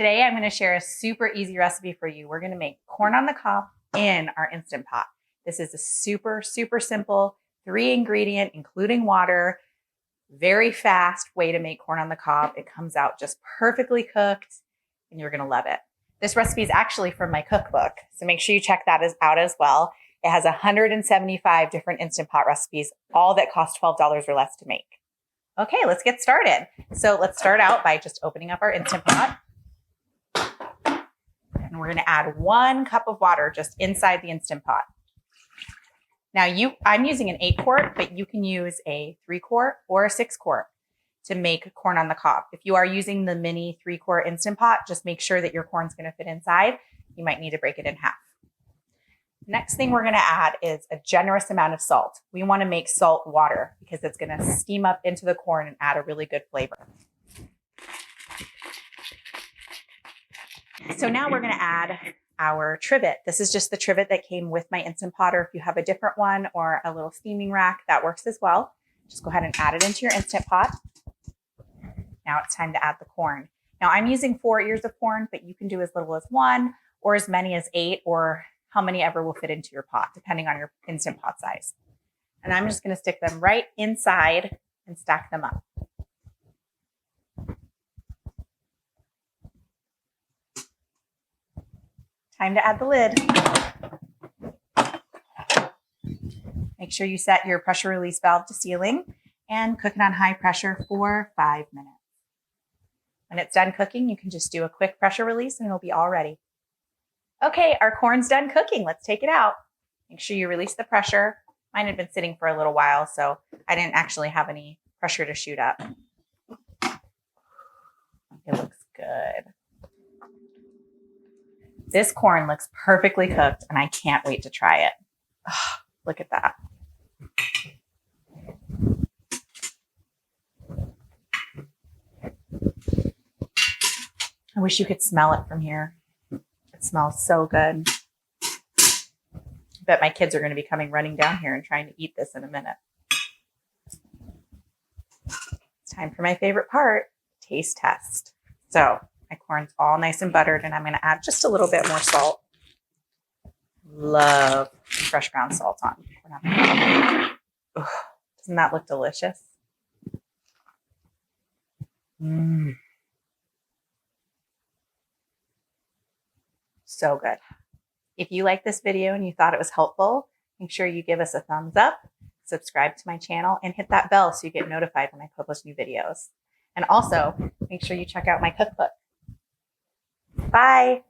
Today, I'm going to share a super easy recipe for you. We're going to make corn on the cob in our Instant Pot. This is a super, super simple 3-ingredient, including water, very fast way to make corn on the cob. It comes out just perfectly cooked and you're going to love it. This recipe is actually from my cookbook, so make sure you check that out as well. It has 175 different Instant Pot recipes, all that cost $12 or less to make. Okay, let's get started. So let's start out by just opening up our Instant Pot. And we're going to add 1 cup of water just inside the Instant Pot. Now I'm using an 8-quart, but you can use a 3-quart or a 6-quart to make corn on the cob. If you are using the mini 3-quart Instant Pot, just make sure that your corn's going to fit inside. You might need to break it in half. Next thing we're going to add is a generous amount of salt. We want to make salt water because it's going to steam up into the corn and add a really good flavor. So now we're going to add our trivet. This is just the trivet that came with my Instant Pot, or if you have a different one or a little steaming rack, that works as well. Just go ahead and add it into your Instant Pot. Now it's time to add the corn. Now I'm using 4 ears of corn, but you can do as little as 1 or as many as 8, or how many ever will fit into your pot, depending on your Instant Pot size. And I'm just going to stick them right inside and stack them up. Time to add the lid. Make sure you set your pressure release valve to sealing and cook it on high pressure for 5 minutes. When it's done cooking, you can just do a quick pressure release and it'll be all ready. Okay, our corn's done cooking. Let's take it out. Make sure you release the pressure. Mine had been sitting for a little while, so I didn't actually have any pressure to shoot up. It looks good. This corn looks perfectly cooked and I can't wait to try it. Oh, look at that. I wish you could smell it from here. It smells so good. I bet my kids are going to be coming running down here and trying to eat this in a minute. It's time for my favorite part, taste test. So my corn's all nice and buttered, and I'm going to add just a little bit more salt. Love fresh ground salt on. Ugh, doesn't that look delicious? So good. If you like this video and you thought it was helpful, make sure you give us a thumbs up, subscribe to my channel, and hit that bell so you get notified when I publish new videos. And also, make sure you check out my cookbook. Bye.